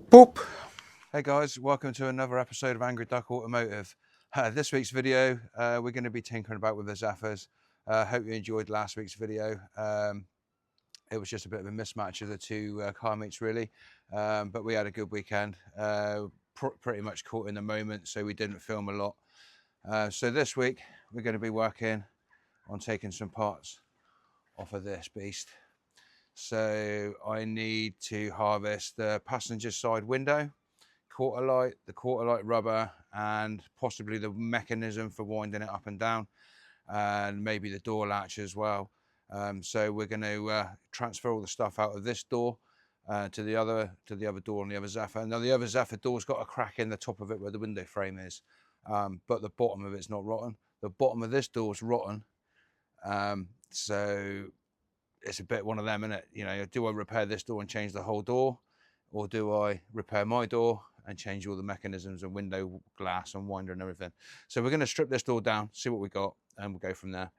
Boop! Hey guys, welcome to another episode of Angry Duck Automotive. This week's video, we're going to be tinkering about with the Zephyrs. Hope you enjoyed last week's video. It was just a bit of a mismatch of the two car meets really, but we had a good weekend. Pretty much caught in the moment, so we didn't film a lot. So this week, we're going to be working on taking some parts off of this beast. So I need to harvest the passenger side window, the quarter light rubber, and possibly the mechanism for winding it up and down, and maybe the door latch as well. So we're going to transfer all the stuff out of this door to the other door on the other Zephyr. Now the other Zephyr door's got a crack in the top of it where the window frame is, but the bottom of it's not rotten. The bottom of this door's rotten, so it's a bit one of them, isn't it? You know, do I repair this door and change the whole door, or do I repair my door and change all the mechanisms and window glass and winder and everything? So we're going to strip this door down, see what we got, and we'll go from there.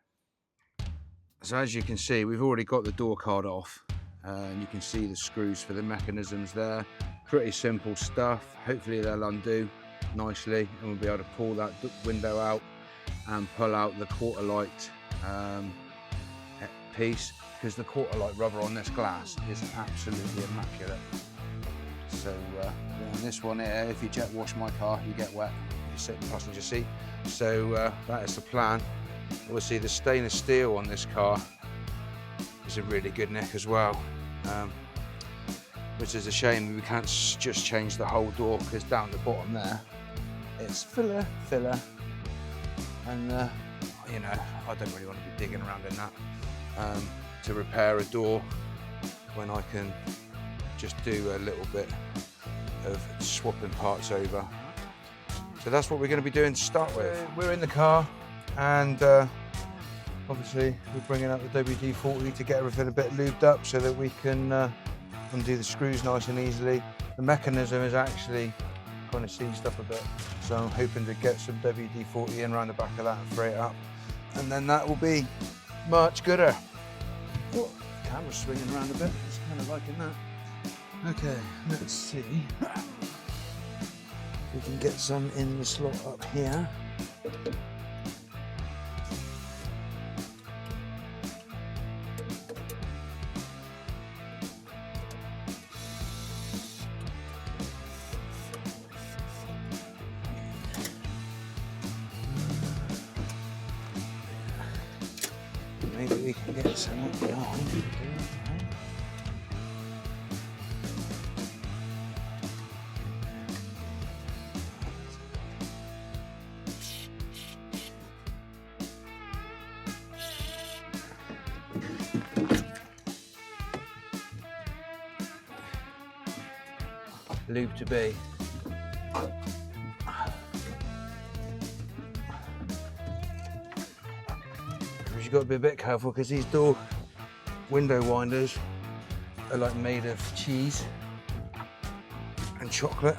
So as you can see, we've already got the door card off, and you can see the screws for the mechanisms there. Pretty simple stuff. Hopefully they'll undo nicely and we'll be able to pull that window out and pull out the quarter light piece, because the quarter light rubber on this glass is absolutely immaculate. So on this one here, if you jet wash my car, you get wet. You sit in the passenger seat. So that is the plan. Obviously the stainless steel on this car is a really good nick as well, which is a shame we can't just change the whole door, because down the bottom there it's filler, and you know, I don't really want to be digging around in that to repair a door when I can just do a little bit of swapping parts over. So that's what we're going to be doing to start with. We're in the car, and obviously we're bringing out the WD-40 to get everything a bit lubed up so that we can undo the screws nice and easily. The mechanism is actually kind of seized up a bit, so I'm hoping to get some WD-40 in around the back of that and fray it up, and then that will be much gooder. Oh, camera's swinging around a bit, it's kind of liking that. Okay, let's see if we can get some in the slot up here. Maybe we can get some up behind. Lube to be. You've got to be a bit careful, because these door window winders are like made of cheese and chocolate,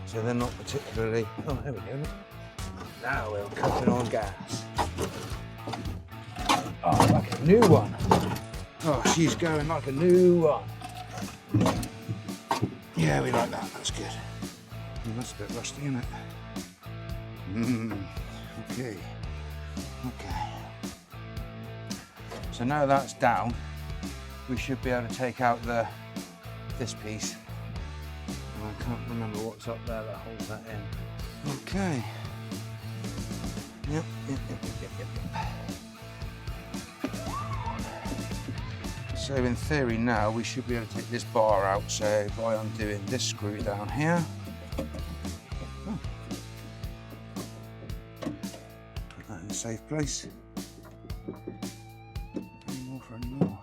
so they're not particularly. Oh, there we go. Now we're cutting on gas. Oh, like a new one. Oh, she's going like a new one. Yeah, we like that. That's good. That's a bit rusty, isn't it? Okay. Okay. So now that's down, we should be able to take out this piece. And I can't remember what's up there that holds that in. Okay. Yep. So in theory now we should be able to take this bar out. So by undoing this screw down here. Put that in a safe place. More.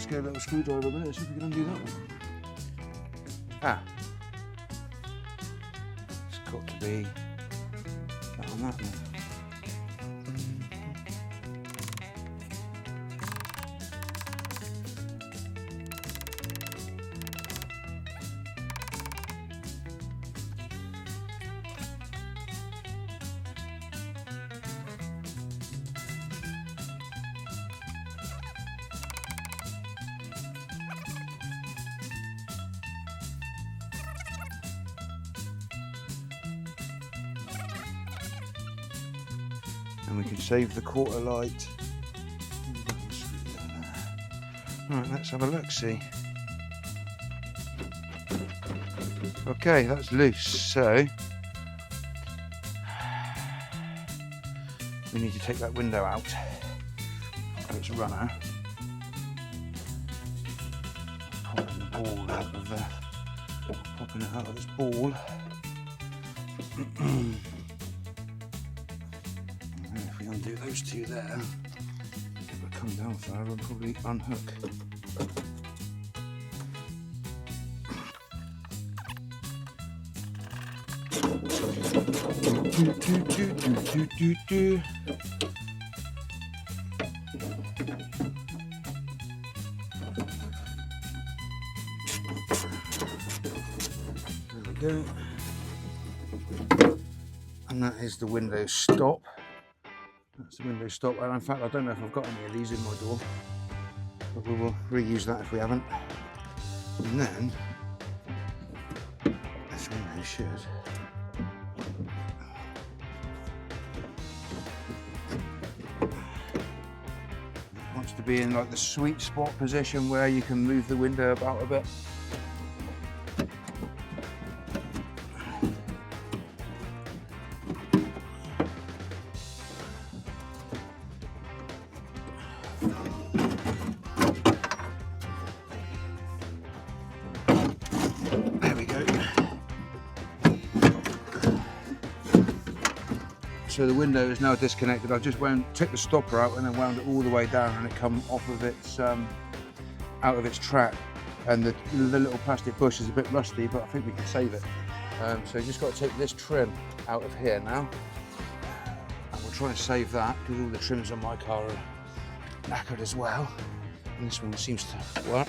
Let's get a little screwdriver a minute, see if we can undo that one. Ah. It's got to be that on that one. And we can save the quarter light. Right, let's have a look, see. Okay, that's loose, so we need to take that window out. Its runner. Popping the ball out of the, popping it out of this ball. If we undo those two there, it will come down further and probably unhook. There we go. And that is the window stop. That's the window stop. And in fact, I don't know if I've got any of these in my door, but we will reuse that if we haven't. And then this window should. It wants to be in like the sweet spot position where you can move the window about a bit. So the window is now disconnected. I've just took the stopper out and then wound it all the way down, and it come off of its out of its track. And the little plastic bush is a bit rusty, but I think we can save it. So you just got to take this trim out of here now, and we'll try and save that because all the trims on my car are knackered as well. And this one seems to work.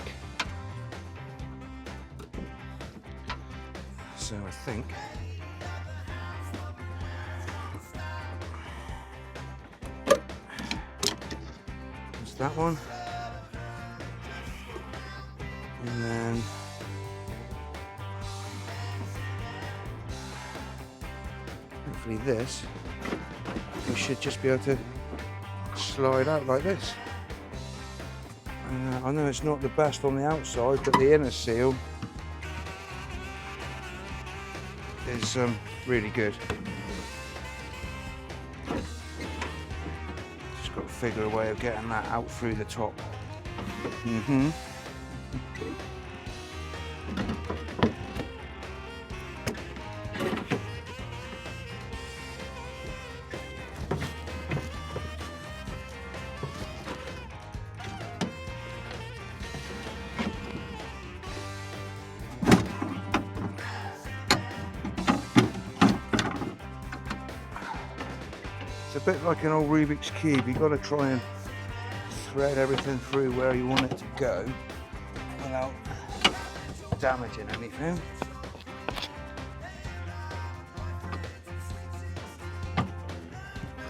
So I think. That one, and then hopefully this, we should just be able to slide out like this. I know it's not the best on the outside, but the inner seal is really good. Figure a way of getting that out through the top. A bit like an old Rubik's Cube, you've got to try and thread everything through where you want it to go without damaging anything.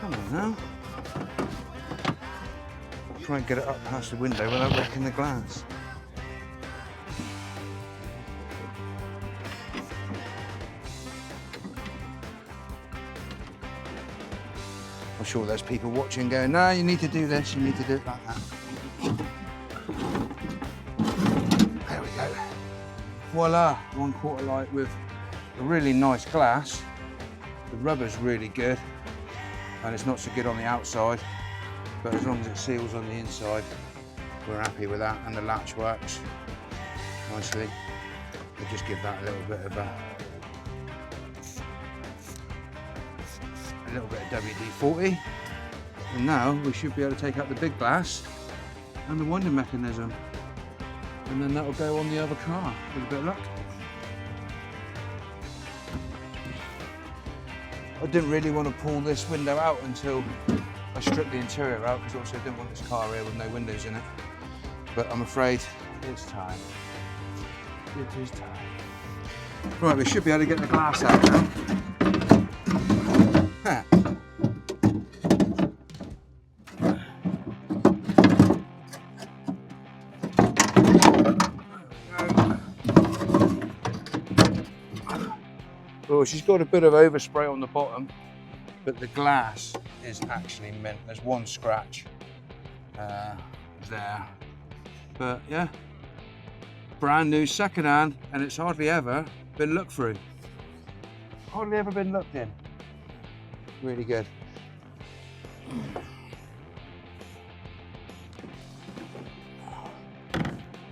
Come on now. Try and get it up past the window without wrecking the glass. I'm sure there's people watching going, no, you need to do this, you need to do it like that. There we go. Voila, 1/4 light with a really nice glass. The rubber's really good, and it's not so good on the outside, but as long as it seals on the inside, we're happy with that, and the latch works nicely. We'll just give that a little bit of WD-40, and now we should be able to take out the big glass and the winding mechanism. and then that'll go on the other car with a bit of luck. I didn't really want to pull this window out until I stripped the interior out, because also I didn't want this car here with no windows in it. But I'm afraid it's time. It is time. Right, we should be able to get the glass out now. Huh. Oh, she's got a bit of overspray on the bottom, but the glass is actually mint. There's one scratch there, but yeah, brand new, second hand, and it's hardly ever been looked through. Hardly ever been looked in. Really good.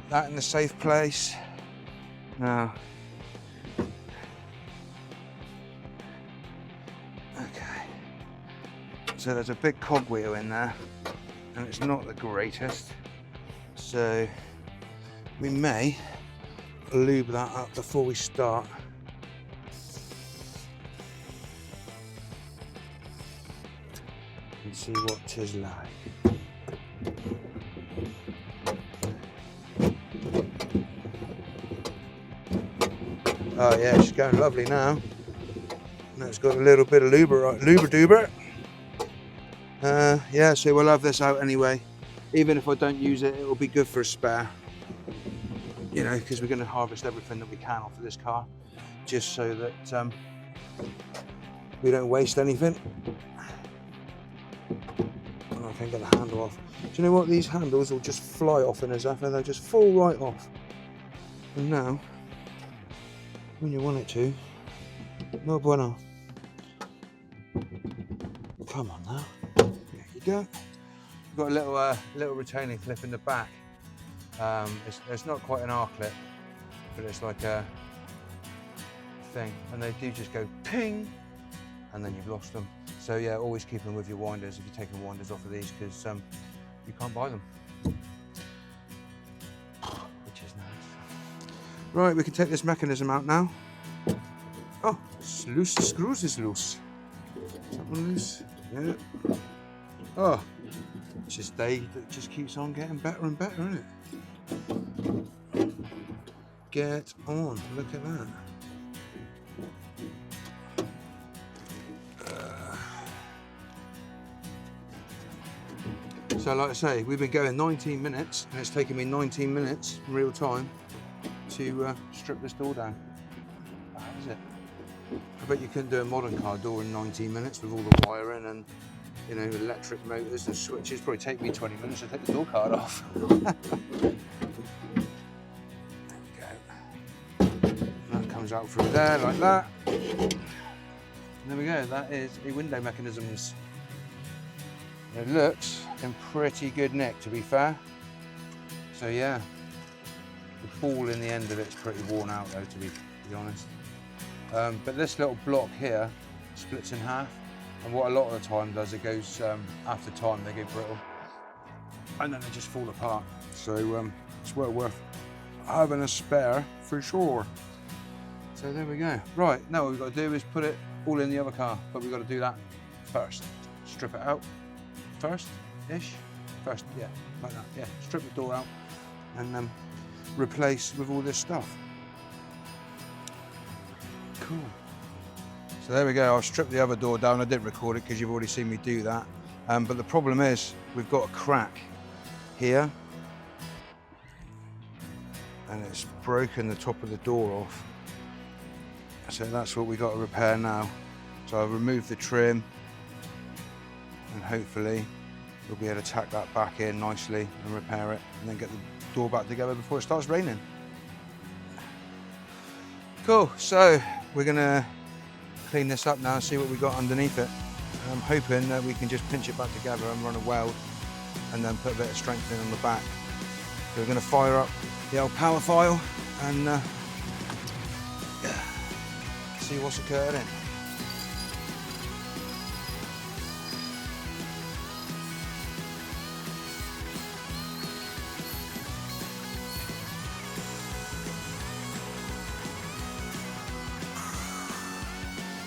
That in the safe place. Now, okay, so there's a big cogwheel in there, and it's not the greatest, so we may lube that up before we start. And see what 'tis like. Oh yeah, she's going lovely now. Now it's got a little bit of luber. Yeah, so we'll have this out anyway. Even if I don't use it, it'll be good for a spare. You know, because we're going to harvest everything that we can off of this car, just so that we don't waste anything. Oh, I can't get the handle off. Do you know what? These handles will just fly off in a Zephyr. They'll just fall right off. And now, when you want it to, no bueno. Come on now. There you go. We've got a little retaining clip in the back. It's not quite an R-clip, but it's like a thing, and they do just go ping, and then you've lost them. So yeah, always keep them with your winders if you're taking winders off of these, because you can't buy them, which is nice. Right, we can take this mechanism out now. Oh, it's loose. The screws is loose. Is that one loose? Yeah. Oh, it's just day that just keeps on getting better and better, isn't it? Get on, look at that. So like I say, we've been going 19 minutes, and it's taken me 19 minutes in real time to strip this door down. How is it? I bet you couldn't do a modern car door in 19 minutes with all the wiring and, you know, electric motors and switches. Probably take me 20 minutes to take the door card off. Out through there like that. And there we go, that is a window mechanisms. It looks in pretty good nick, to be fair. So yeah, the ball in the end of it's pretty worn out though, to be honest. But this little block here splits in half, and what a lot of the time does, it goes after time they go brittle and then they just fall apart. So it's well worth having a spare for sure. So there we go. Right, now what we've got to do is put it all in the other car, but we've got to do that first. Strip it out first-ish. First, yeah, like that, yeah. Strip the door out and replace with all this stuff. Cool. So there we go, I've stripped the other door down. I didn't record it because you've already seen me do that. But the problem is, we've got a crack here, and it's broken the top of the door off. So that's what we got to repair now. So I've removed the trim, and hopefully we'll be able to tack that back in nicely and repair it, and then get the door back together before it starts raining. Cool, so we're gonna clean this up now and see what we got underneath it. I'm hoping that we can just pinch it back together and run a weld, and then put a bit of strengthening on the back. So we're gonna fire up the old power file and see what's occurring.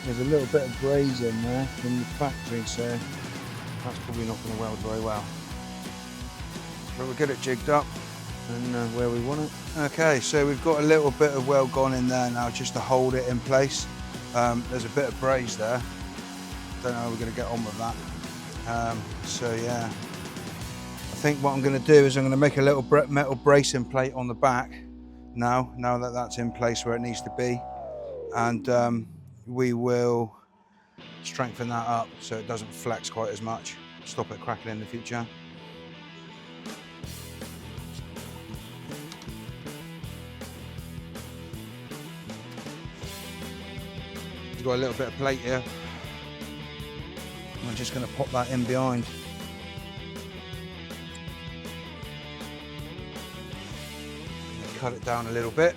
There's a little bit of braze in there from the factory, so that's probably not going to weld very well. But we'll get it jigged up and where we want it. Okay, so we've got a little bit of weld gone in there now just to hold it in place. There's a bit of braze there. Don't know how we're going to get on with that. So yeah, I think what I'm going to do is I'm going to make a little metal bracing plate on the back now that that's in place where it needs to be, and we will strengthen that up so it doesn't flex quite as much, stop it cracking in the future. We've got a little bit of plate here. I'm just going to pop that in behind. Cut it down a little bit.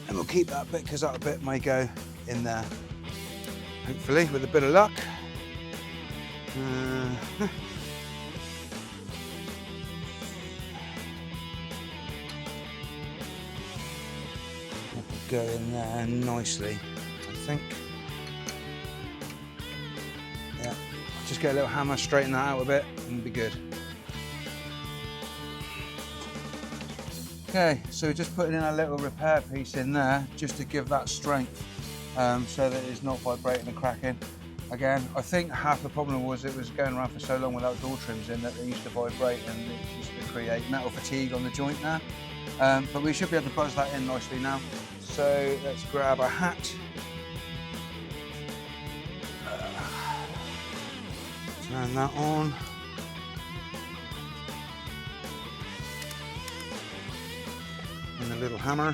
And we'll keep that bit because that bit may go in there, hopefully, with a bit of luck. Go in there nicely, I think. Yeah, just get a little hammer, straighten that out a bit, and it'll be good. Okay, so we're just putting in a little repair piece in there just to give that strength, so that it's not vibrating and cracking. Again, I think half the problem was it was going around for so long without door trims in that they used to vibrate and it used to create metal fatigue on the joint there. But we should be able to buzz that in nicely now. So let's grab a hat. Turn that on. And a little hammer.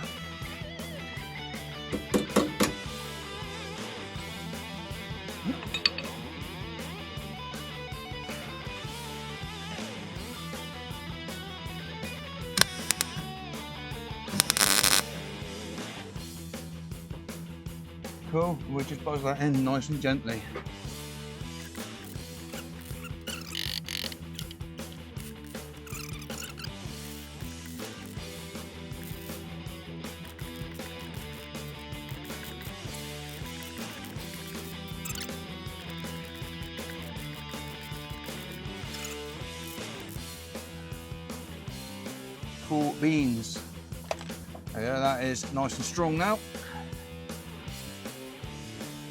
Cool, we'll just buzz that in nice and gently. Cool beans. Yeah, that is nice and strong now.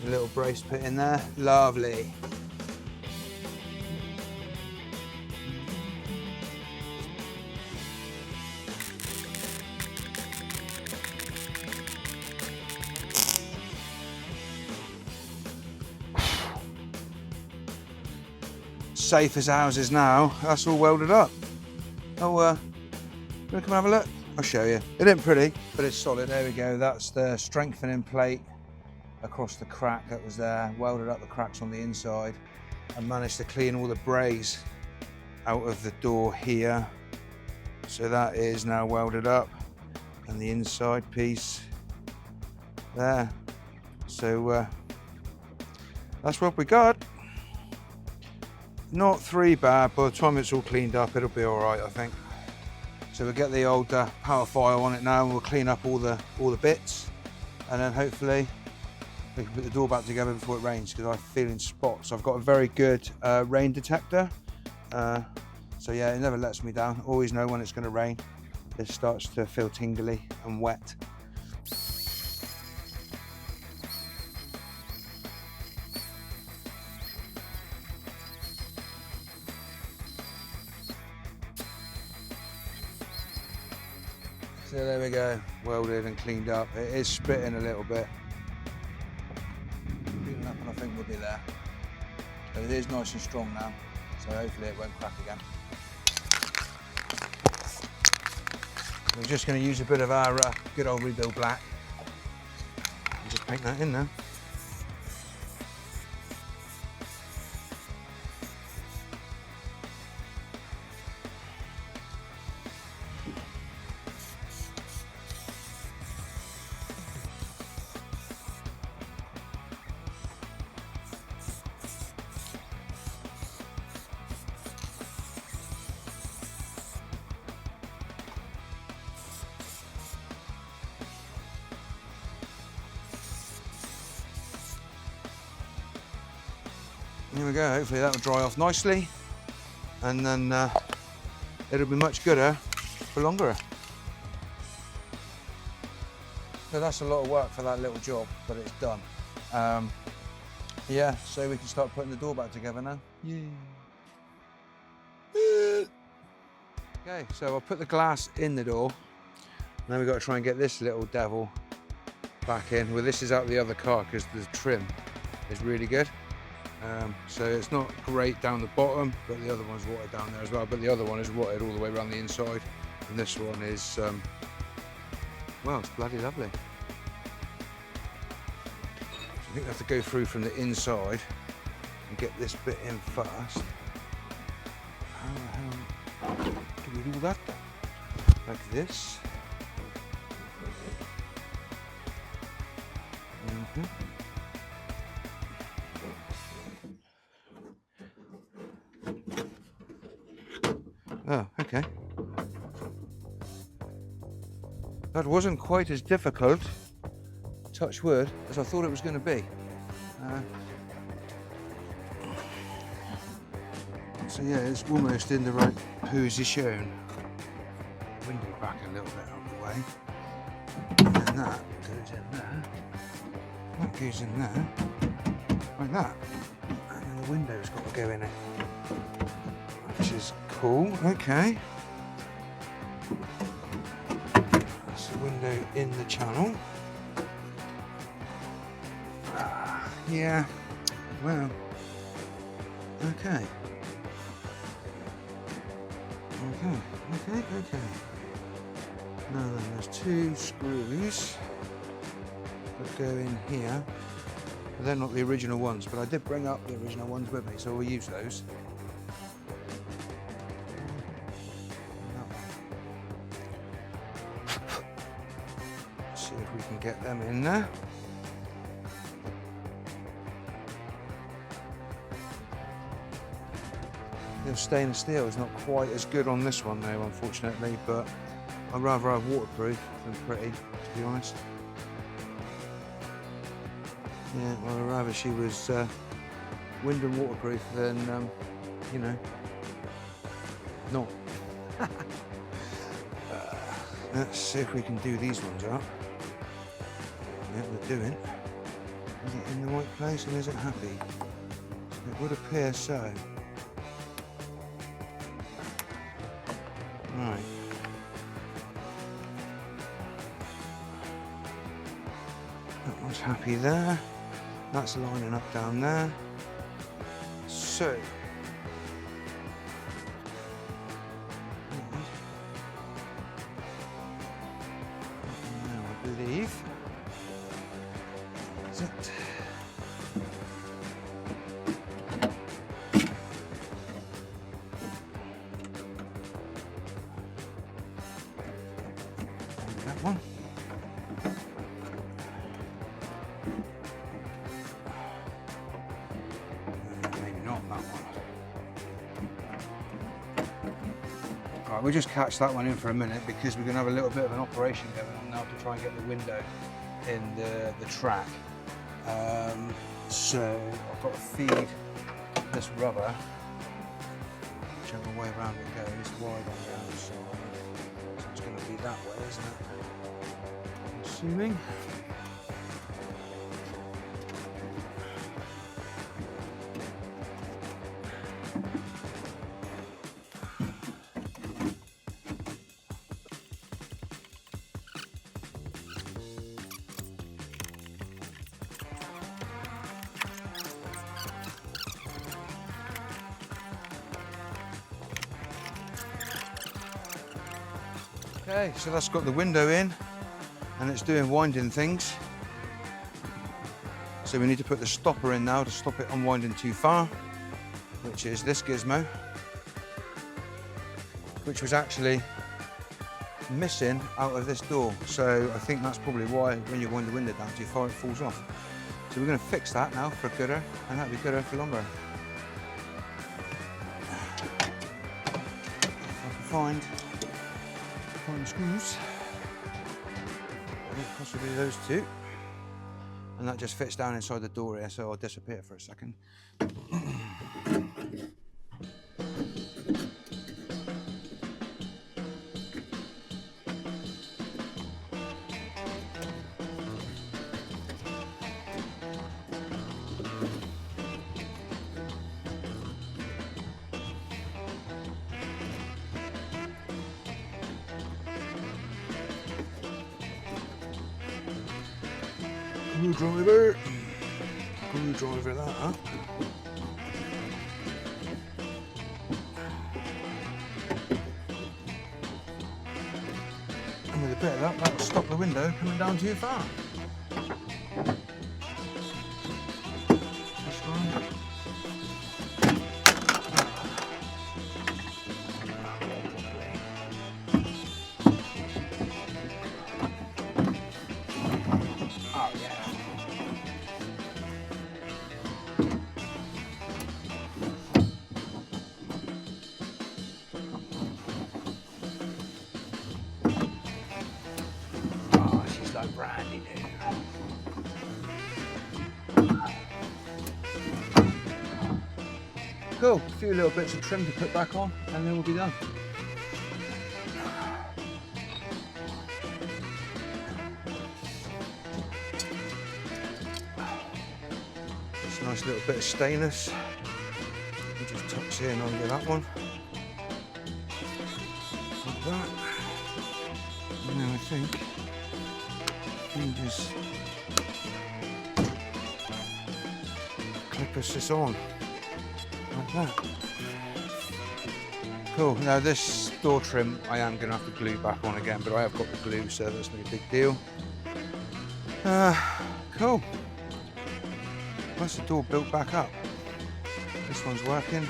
A little brace put in there, lovely. Safe as houses now, that's all welded up. Oh, you want to come have a look? I'll show you. It ain't pretty, but it's solid. There we go, that's the strengthening plate across the crack that was there, welded up the cracks on the inside and managed to clean all the braze out of the door here. So that is now welded up and the inside piece there. So that's what we got. Not too bad. By the time it's all cleaned up, it'll be all right, I think. So we'll get the old power file on it now and we'll clean up all the bits, and then hopefully we can put the door back together before it rains, because I'm feeling spots. I've got a very good rain detector, so yeah, it never lets me down. Always know when it's going to rain. It starts to feel tingly and wet. So there we go, welded and cleaned up. It is spitting a little bit. Cleaning up and I think we'll be there. But it is nice and strong now, so hopefully it won't crack again. We're just going to use a bit of our good old rebuild black and just paint that in now. Here we go, hopefully that'll dry off nicely, and then it'll be much gooder for longer. So that's a lot of work for that little job, but it's done. Yeah, so we can start putting the door back together now. Yeah. Okay, so I'll put the glass in the door. Now we've got to try and get this little devil back in. Well, this is out the other car because the trim is really good. So it's not great down the bottom, but the other one's watered down there as well. But the other one is watered all the way around the inside, and this one is, well, it's bloody lovely. I think I have to go through from the inside and get this bit in first. How the hell do we do that? Like this. Oh, okay. That wasn't quite as difficult, touch wood, as I thought it was going to be. So yeah, it's almost in the right position. Window back a little bit out of the way. And that goes in there. That goes in there. Like that. And then the window's got to go in it. Which is cool. Okay. That's the window in the channel. Yeah. Well. Okay. Okay. Now then, there's two screws that go in here. But they're not the original ones, but I did bring up the original ones with me, so we'll use those. Let's see if we can get them in there. The stainless steel is not quite as good on this one though, unfortunately, but I'd rather have waterproof than pretty, to be honest. Yeah, well, I'd rather she was wind and waterproof than, you know, not. Let's see if we can do these ones up. Yeah, we're doing. Is it in the right place and is it happy? It would appear so. Right. That one's happy there. That's lining up down there. So. Now I believe. Is it? That one. Maybe not that one. Right, we'll just catch that one in for a minute because we're going to have a little bit of an operation going on now to try and get the window in the track. So I've got to feed this rubber, whichever way around it goes, wide on the outside. So it's going to be that way, isn't it? I'm assuming. Okay, so that's got the window in and it's doing winding things. So we need to put the stopper in now to stop it unwinding too far, which is this gizmo, which was actually missing out of this door. So I think that's probably why when you wind the window down too far it falls off. So we're going to fix that now for gooder, and that'll be gooder for longer. If I can find screws, possibly those two, and that just fits down inside the door here, so I'll disappear for a second. Screwdriver that up. And with a bit of luck, that'll stop the window coming down too far. This one. Oh yeah. Oh, she's like brandy new. Cool, a few little bits of trim to put back on and then we'll be done. Just a nice little bit of stainless. We'll just touch in under that one. Like that. And now I think we can just clip this on. Like that. Cool. Now this door trim I am going to have to glue back on again, but I have got the glue, so that's no big deal. Cool. That's the door built back up. This one's working.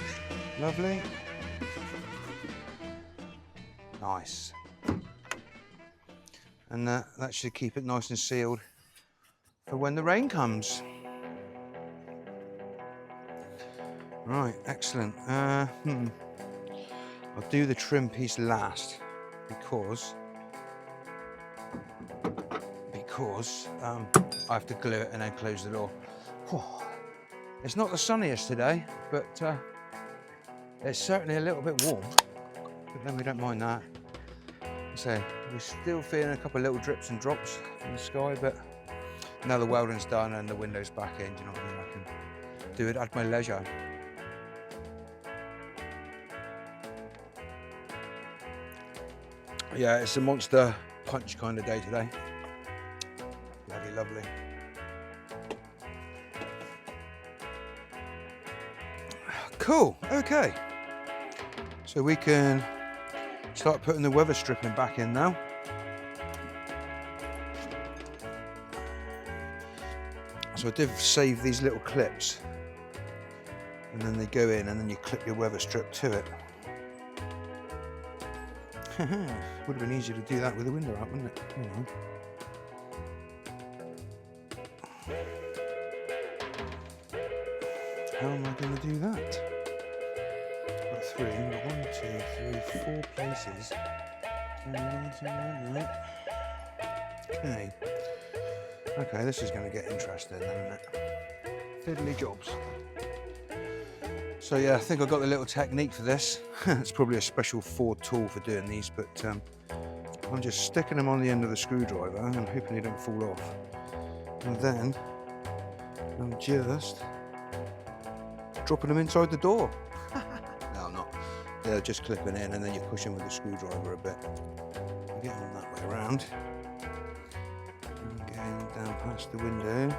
Lovely. Nice. And that should keep it nice and sealed for when the rain comes. Right, excellent. I'll do the trim piece last because I have to glue it and then close the door. It's not the sunniest today, but it's certainly a little bit warm. But then we don't mind that. So we're still feeling a couple of little drips and drops from the sky, but now the welding's done and the window's back in, do you know what I mean? I can do it at my leisure. Yeah, it's a monster punch kind of day today. Bloody lovely. Cool, okay. So we can start putting the weather stripping back in now. So I did save these little clips and then they go in and then you clip your weather strip to it. Would have been easier to do that with the window out, wouldn't it? How am I going to do that? Got three, 1, 2, 3, 4 places. Okay, this is going to get interesting, isn't it? Fiddly jobs. So yeah, I think I've got the little technique for this. It's probably a special Ford tool for doing these, but I'm just sticking them on the end of the screwdriver and hoping they don't fall off. And then I'm just dropping them inside the door. No, I'm not. They're just clipping in and then you push them with the screwdriver a bit. I'm getting them that way around. And going down past the window.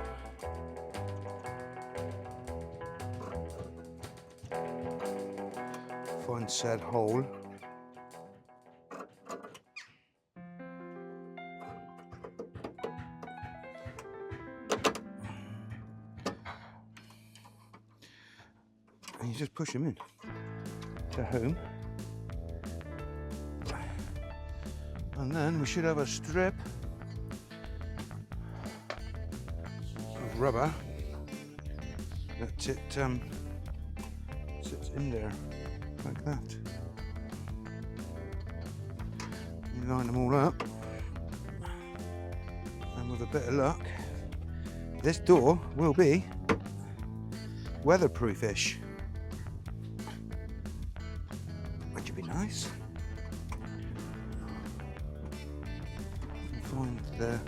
Find said hole. And you just push them in to home. And then we should have a strip of rubber that it sits in there. Like that. You line them all up, and with a bit of luck, this door will be weatherproof-ish, which would be nice. Find the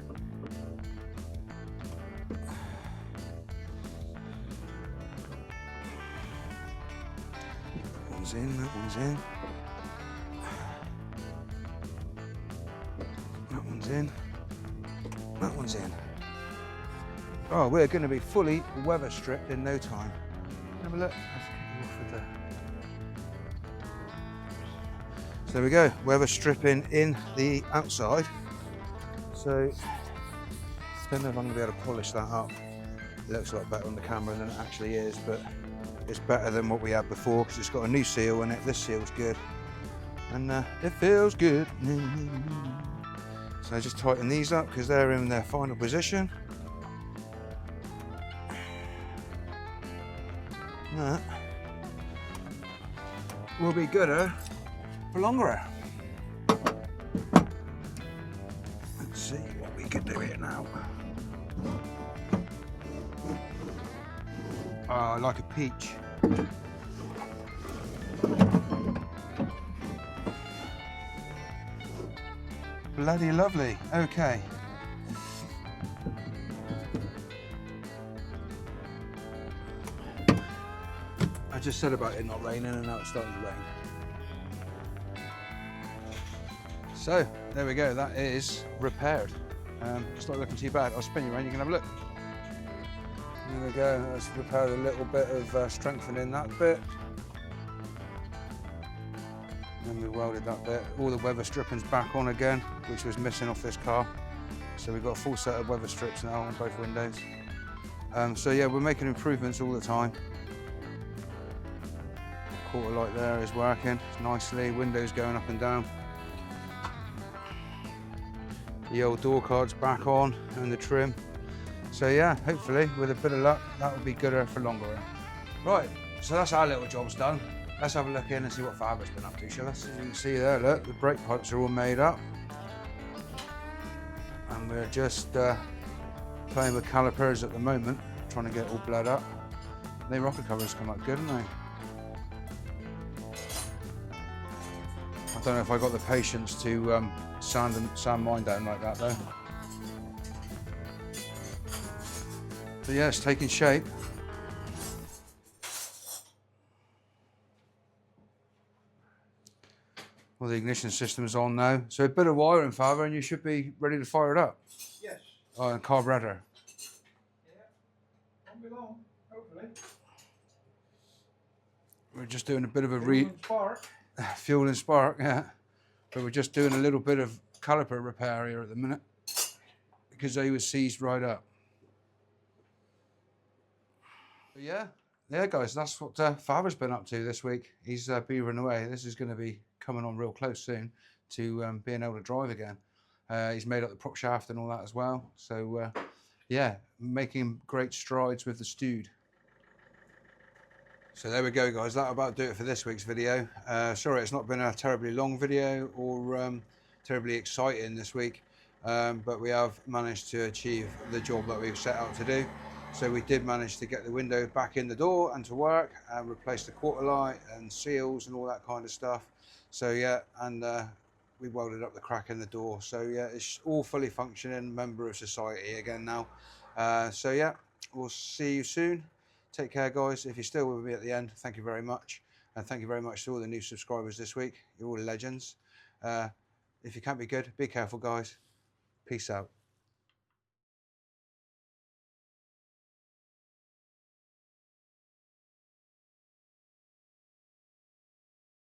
in, that one's in, that one's in, that one's in. Oh, we're going to be fully weather stripped in no time. Have a look. Let's get you off with the... So there we go, weather stripping in the outside. So I don't know if I'm going to be able to polish that up. It looks a lot better on the camera than it actually is, but it's better than what we had before because it's got a new seal in it. This seal's good, and it feels good. So I just tighten these up because they're in their final position. That will be gooder for longer. Let's see what we can do here now. Oh, like a peach. Bloody lovely. Okay. I just said about it not raining and now it's starting to rain. So there we go, that is repaired. It's not looking too bad. I'll spin you around, you can have a look. There we go, let's repaired a little bit of strengthening that bit. Then we welded that bit. All the weather stripping's back on again, which was missing off this car. So we've got a full set of weather strips now on both windows. So yeah, we're making improvements all the time. Quarter light there is working nicely, windows going up and down. The old door card's back on and the trim. So yeah, hopefully with a bit of luck, that will be gooder for longer. Right, so that's our little job's done. Let's have a look in and see what Faber's been up to, shall we? As you can see there, look, the brake pipes are all made up. And we're just playing with calipers at the moment, trying to get it all bled up. The rocker covers come up good, haven't they? I don't know if I got the patience to sand mine down like that though. So yeah, it's taking shape. Well, the ignition system's on now. So a bit of wiring, Faber, and you should be ready to fire it up. Yes. Oh, and carburetor. Yeah. Won't be long, hopefully. We're just doing a bit of a Fuel and spark. fuel and spark, yeah. But we're just doing a little bit of caliper repair here at the minute because they were seized right up. But yeah, guys, that's what Faber's been up to this week. He's beavering away. This is going to be coming on real close soon to being able to drive again. He's made up the prop shaft and all that as well. So yeah, making great strides with the Stewed. So there we go, guys. That'll about do it for this week's video. Sorry, it's not been a terribly long video or terribly exciting this week, but we have managed to achieve the job that we've set out to do. So we did manage to get the window back in the door and to work and replace the quarter light and seals and all that kind of stuff. So yeah, and we welded up the crack in the door. So yeah, it's all fully functioning member of society again now. So yeah, we'll see you soon. Take care, guys. If you're still with me at the end, thank you very much. And thank you very much to all the new subscribers this week. You're all legends. If you can't be good, be careful, guys. Peace out.